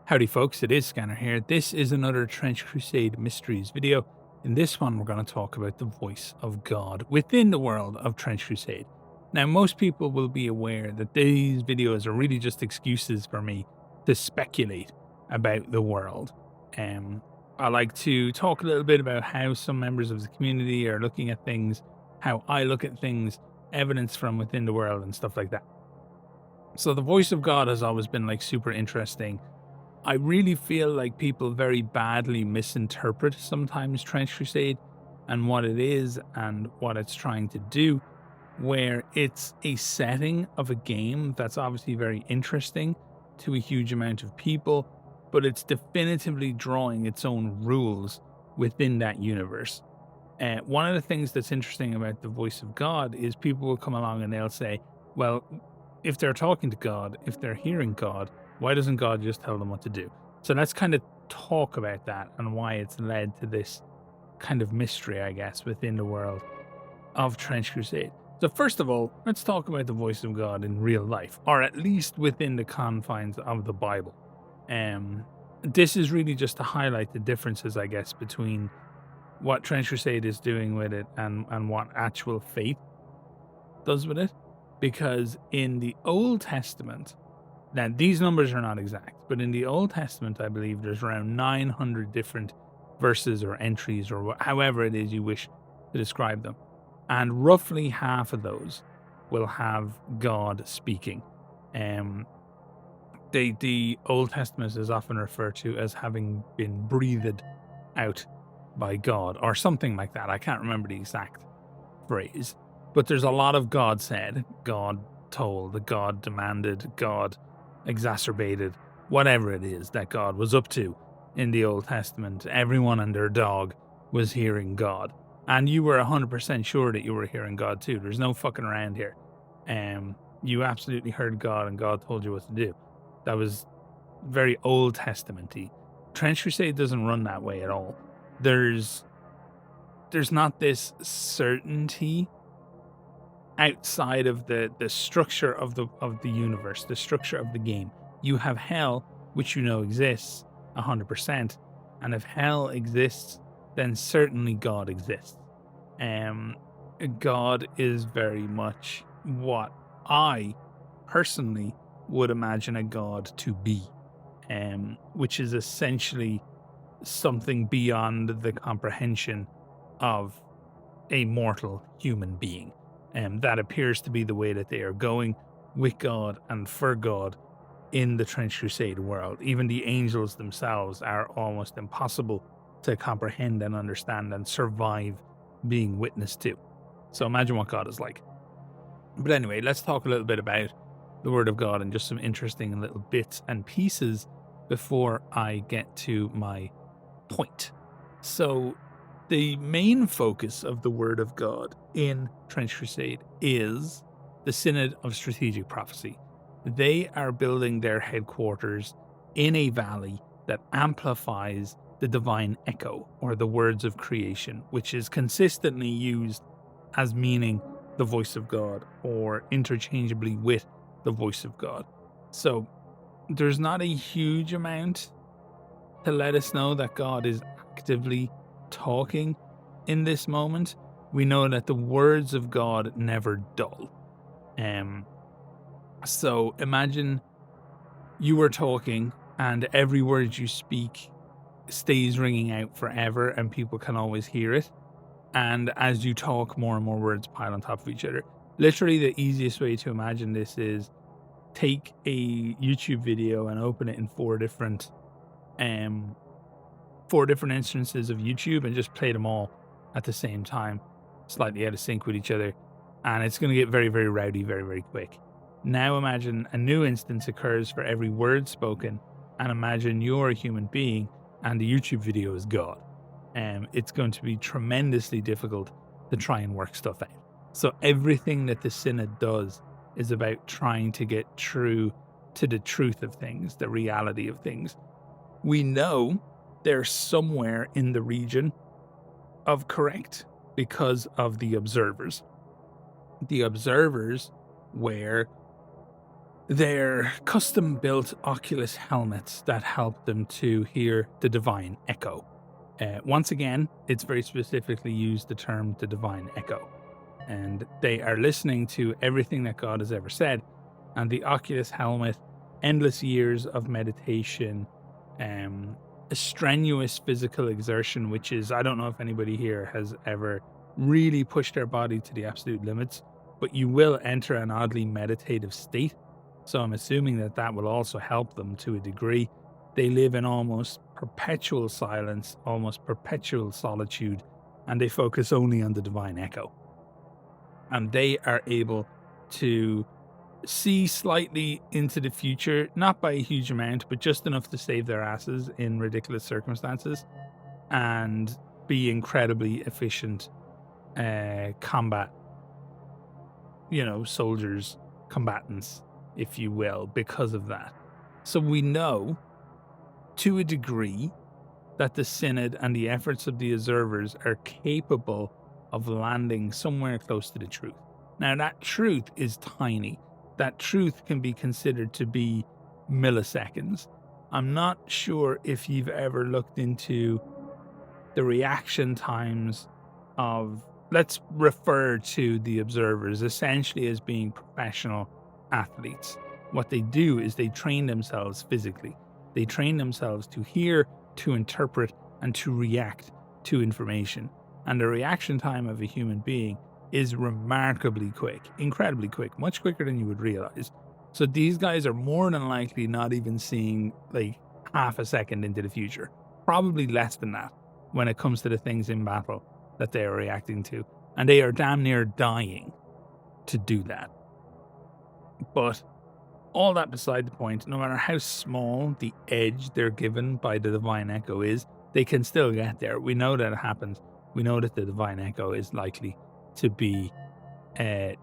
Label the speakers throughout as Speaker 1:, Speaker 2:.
Speaker 1: Howdy folks, it is Scanner here. This is another Trench Crusade Mysteries video. In this one, we're going to talk about the voice of God within the world of Trench Crusade. Now, most people will be aware that these videos are really just excuses for me to speculate about the world. I like to talk a little bit about how some members of the community are looking at things, how I look at things, evidence from within the world and stuff like that. So the voice of God has always been like super interesting. I really feel like people very badly misinterpret sometimes Trench Crusade and what it is and what it's trying to do, where it's a setting of a game that's obviously very interesting to a huge amount of people, but it's definitively drawing its own rules within that universe. One of the things that's interesting about the voice of God is people will come along and they'll say, well, if they're talking to God, if they're hearing God, why doesn't God just tell them what to do? So let's kind of talk about that and why it's led to this kind of mystery, I guess, within the world of Trench Crusade. So first of all, let's talk about the voice of God in real life, or at least within the confines of the Bible. This is really just to highlight the differences, I guess, between what Trench Crusade is doing with it and what actual faith does with it. Because in the Old Testament, now these numbers are not exact, but in the Old Testament, I believe there's around 900 different verses or entries or however it is you wish to describe them. And roughly half of those will have God speaking. The Old Testament is often referred to as having been breathed out by God or something like that. I can't remember the exact phrase, but there's a lot of God said, God told, God demanded, God exacerbated, whatever it is that God was up to in the Old Testament. Everyone and their dog was hearing God. And you were 100% sure that you were hearing God too. There's no fucking around here. You absolutely heard God and God told you what to do. That was very Old Testament-y. Trench Crusade doesn't run that way at all. There's not this certainty outside of the structure of the universe, the structure of the game. You have hell, which you know exists 100%, and if hell exists, then certainly God exists. God is very much what I personally would imagine a god to be, which is essentially something beyond the comprehension of a mortal human being. That appears to be the way that they are going with God and for God in the Trench Crusade world. Even the angels themselves are almost impossible to comprehend and understand and survive being witnessed to. So imagine what God is like. But anyway, let's talk a little bit about the Word of God and just some interesting little bits and pieces before I get to my point. So the main focus of the Word of God in Trench Crusade is the Synod of Strategic Prophecy. They are building their headquarters in a valley that amplifies the divine echo, or the words of creation, which is consistently used as meaning the voice of God or interchangeably with the voice of God. So there's not a huge amount to let us know that God is actively talking in this moment. We know that the words of God never dull. So imagine you were talking and every word you speak stays ringing out forever and people can always hear it. And as you talk, more and more words pile on top of each other. Literally the easiest way to imagine this is take a YouTube video and open it in four different instances of YouTube and just play them all at the same time, slightly out of sync with each other. And it's going to get very, very rowdy, very, very quick. Now imagine a new instance occurs for every word spoken, and imagine you're a human being and the YouTube video is God. It's going to be tremendously difficult to try and work stuff out. So everything that the Synod does is about trying to get true to the truth of things, the reality of things. We know they're somewhere in the region of correct because of the observers. The observers were They're custom-built Oculus helmets that help them to hear the divine echo. Once again, it's very specifically used the term the divine echo. And they are listening to everything that God has ever said. And the Oculus helmet, endless years of meditation, a strenuous physical exertion, which is, I don't know if anybody here has ever really pushed their body to the absolute limits, but you will enter an oddly meditative state. So I'm assuming that that will also help them to a degree. They live in almost perpetual silence, almost perpetual solitude, and they focus only on the divine echo. And they are able to see slightly into the future, not by a huge amount, but just enough to save their asses in ridiculous circumstances, and be incredibly efficient combat, soldiers, combatants, if you will, because of that. So we know, to a degree, that the Synod and the efforts of the observers are capable of landing somewhere close to the truth. Now, that truth is tiny. That truth can be considered to be milliseconds. I'm not sure if you've ever looked into the reaction times of, let's refer to the observers essentially as being professional athletes. What they do is they train themselves physically. They train themselves to hear, to interpret, and to react to information. And the reaction time of a human being is remarkably quick, incredibly quick, much quicker than you would realize. So these guys are more than likely not even seeing like half a second into the future, probably less than that when it comes to the things in battle that they are reacting to. And they are damn near dying to do that. But all that beside the point, no matter how small the edge they're given by the divine echo is, they can still get there. We know that it happens. We know that the divine echo is likely to be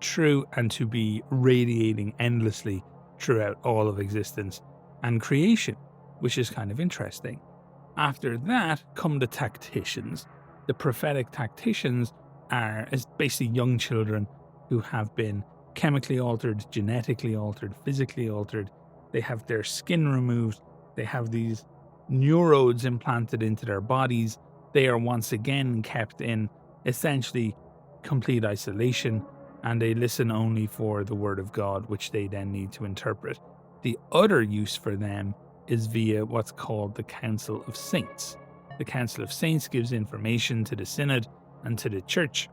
Speaker 1: true and to be radiating endlessly throughout all of existence and creation, which is kind of interesting. After that come the tacticians. The prophetic tacticians are basically young children who have been chemically altered, genetically altered, physically altered. They have their skin removed. They have these neurodes implanted into their bodies. They are once again kept in essentially complete isolation, and they listen only for the word of God, which they then need to interpret. The other use for them is via what's called the Council of Saints. The Council of Saints gives information to the Synod and to the Church,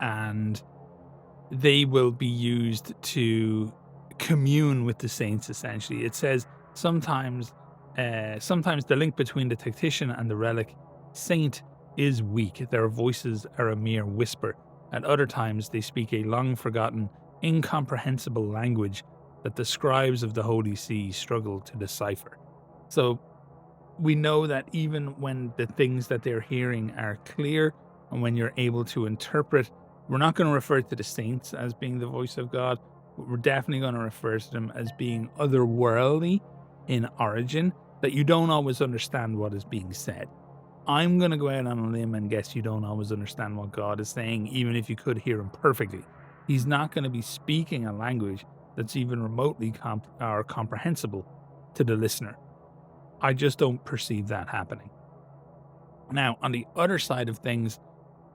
Speaker 1: and they will be used to commune with the saints, essentially. It says sometimes the link between the tactician and the relic saint is weak. Their voices are a mere whisper. At other times, they speak a long-forgotten, incomprehensible language that the scribes of the Holy See struggle to decipher. So we know that even when the things that they're hearing are clear and when you're able to interpret, we're not going to refer to the saints as being the voice of God, but we're definitely going to refer to them as being otherworldly in origin, that you don't always understand what is being said. I'm going to go out on a limb and guess you don't always understand what God is saying, even if you could hear him perfectly. He's not going to be speaking a language that's even remotely comprehensible to the listener. I just don't perceive that happening. Now, on the other side of things,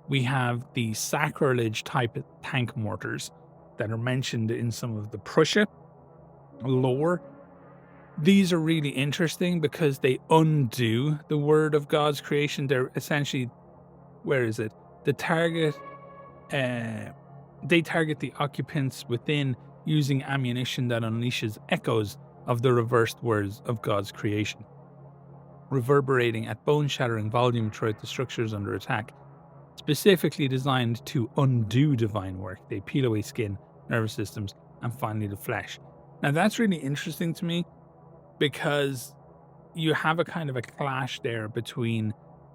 Speaker 1: we have the Sacrilege type tank mortars that are mentioned in some of the Prussia lore. These are really interesting because they undo the word of God's creation. They're essentially, the target, they target the occupants within using ammunition that unleashes echoes of the reversed words of God's creation, reverberating at bone-shattering volume throughout the structures under attack. Specifically designed to undo divine work. They peel away skin, nervous systems, and finally the flesh. Now that's really interesting to me because you have a kind of a clash there between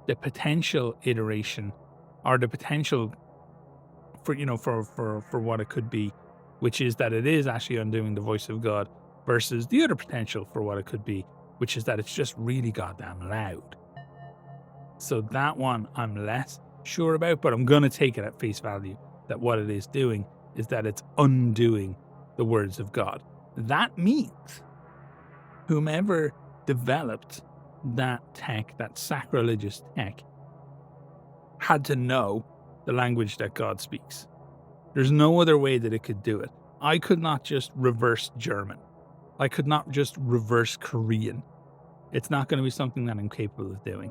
Speaker 1: the potential iteration or the potential for what it could be, which is that it is actually undoing the voice of God, versus the other potential for what it could be, which is that it's just really goddamn loud. So that one I'm less sure about, but I'm going to take it at face value that what it is doing is that it's undoing the words of God. That means whomever developed that tech, that sacrilegious tech, had to know the language that God speaks. There's no other way that it could do it. I could not just reverse German. I could not just reverse Korean. It's not going to be something that I'm capable of doing.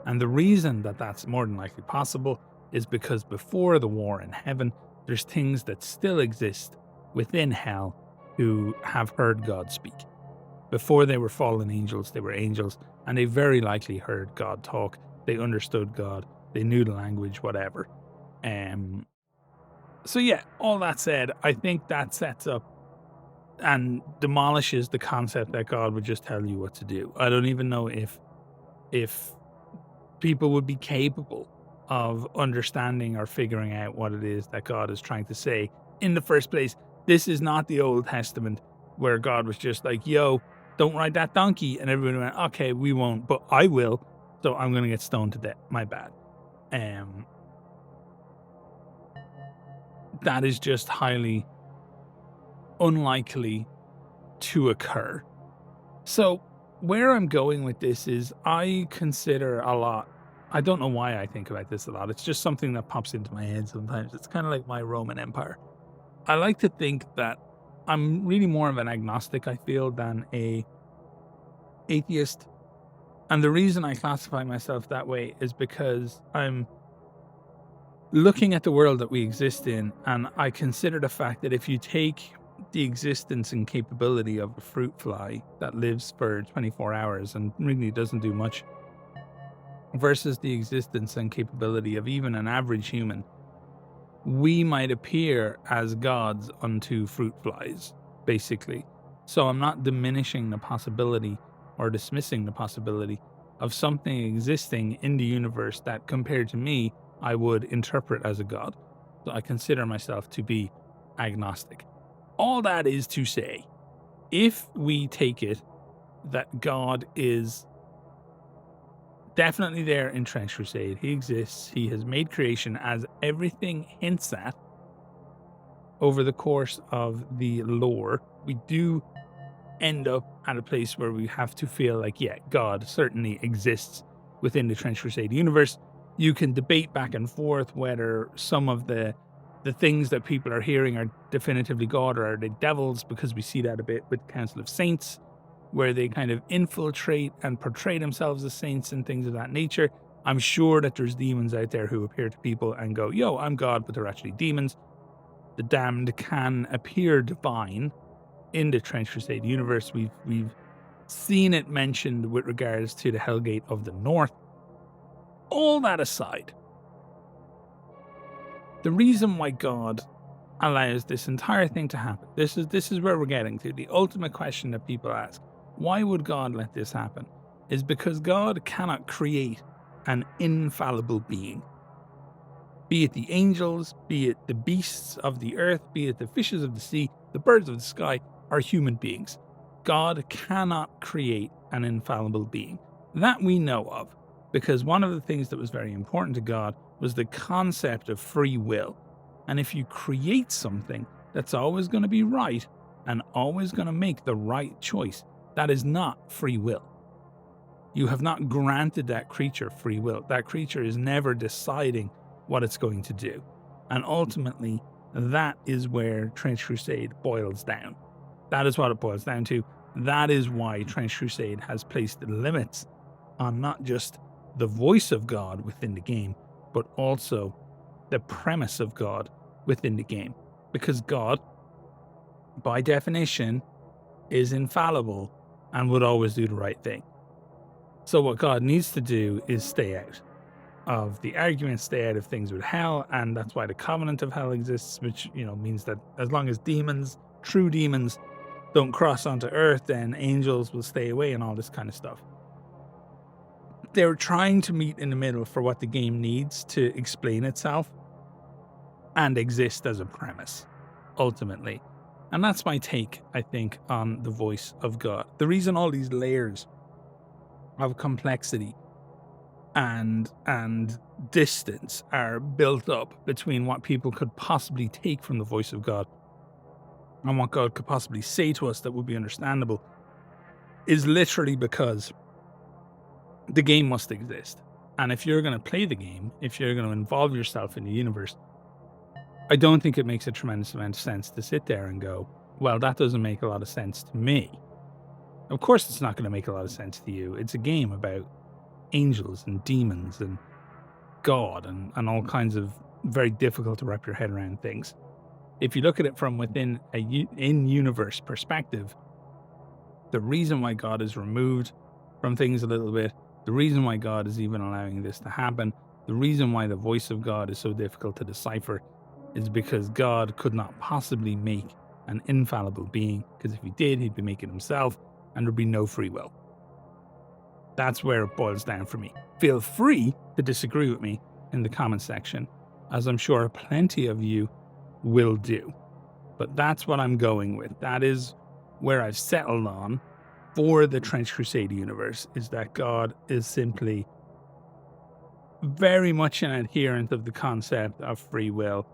Speaker 1: And the reason that that's more than likely possible is because before the war in heaven, there's things that still exist within hell who have heard God speak. Before they were fallen angels, they were angels, and they very likely heard God talk. They understood God. They knew the language, whatever. So yeah, all that said, I think that sets up and demolishes the concept that God would just tell you what to do. I don't even know if people would be capable of understanding or figuring out what it is that God is trying to say in the first place. This is not the Old Testament where God was just like, yo, don't ride that donkey. And everyone went, okay, we won't, but I will. So I'm going to get stoned to death. My bad. That is just highly unlikely to occur. So where I'm going with this is I consider a lot. I don't know why I think about this a lot. It's just something that pops into my head sometimes. It's kind of like my Roman Empire. I like to think that I'm really more of an agnostic, I feel, than a atheist. And the reason I classify myself that way is because I'm looking at the world that we exist in, and I consider the fact that if you take the existence and capability of a fruit fly that lives for 24 hours and really doesn't do much versus the existence and capability of even an average human, we might appear as gods unto fruit flies, basically. So I'm not diminishing the possibility or dismissing the possibility of something existing in the universe that, compared to me, I would interpret as a god. So I consider myself to be agnostic. All that is to say, if we take it that God is definitely there in Trench Crusade, he exists, he has made creation as everything hints at over the course of the lore, we do end up at a place where we have to feel like, yeah, God certainly exists within the Trench Crusade universe. You can debate back and forth whether some of the things that people are hearing are definitively God or are they devils, because we see that a bit with Council of Saints, where they kind of infiltrate and portray themselves as saints and things of that nature. I'm sure that there's demons out there who appear to people and go, yo, I'm God, but they're actually demons. The damned can appear divine in the Trench Crusade universe. We've seen it mentioned with regards to the Hellgate of the North. All that aside, the reason why God allows this entire thing to happen, this is where we're getting to. The ultimate question that people ask, why would God let this happen? Is because God cannot create an infallible being. Be it the angels, be it the beasts of the earth, be it the fishes of the sea, the birds of the sky, are human beings. God cannot create an infallible being. That we know of, because one of the things that was very important to God was the concept of free will. And if you create something that's always going to be right and always going to make the right choice, that is not free will. You have not granted that creature free will. That creature is never deciding what it's going to do. And ultimately, that is where Trench Crusade boils down. That is what it boils down to. That is why Trench Crusade has placed limits on not just the voice of God within the game, but also the premise of God within the game. Because God, by definition, is infallible and would always do the right thing. So what God needs to do is stay out of the arguments, stay out of things with hell, and that's why the Covenant of Hell exists, which, means that as long as demons, true demons, don't cross onto Earth, then angels will stay away and all this kind of stuff. They're trying to meet in the middle for what the game needs to explain itself and exist as a premise, ultimately. And that's my take, I think, on the voice of God. The reason all these layers of complexity and distance are built up between what people could possibly take from the voice of God and what God could possibly say to us that would be understandable is literally because the game must exist. And if you're going to play the game, if you're going to involve yourself in the universe, I don't think it makes a tremendous amount of sense to sit there and go, well, that doesn't make a lot of sense to me. Of course, it's not going to make a lot of sense to you. It's a game about angels and demons and God and all kinds of very difficult to wrap your head around things. If you look at it from within a in-universe perspective, the reason why God is removed from things a little bit, the reason why God is even allowing this to happen, the reason why the voice of God is so difficult to decipher is because God could not possibly make an infallible being, because if he did, he'd be making himself, and there'd be no free will. That's where it boils down for me. Feel free to disagree with me in the comment section, as I'm sure plenty of you will do. But that's what I'm going with. That is where I've settled on for the Trench Crusade universe, is that God is simply very much an adherent of the concept of free will.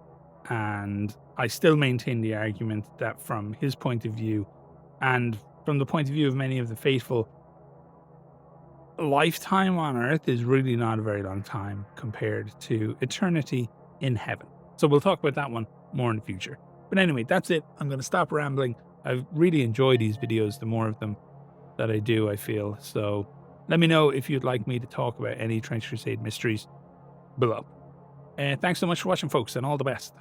Speaker 1: And I still maintain the argument that from his point of view, and from the point of view of many of the faithful, lifetime on Earth is really not a very long time compared to eternity in heaven. So we'll talk about that one more in the future. But anyway, that's it. I'm going to stop rambling. I really enjoy these videos, the more of them that I do, I feel. So let me know if you'd like me to talk about any Trench Crusade mysteries below. Thanks so much for watching, folks, and all the best.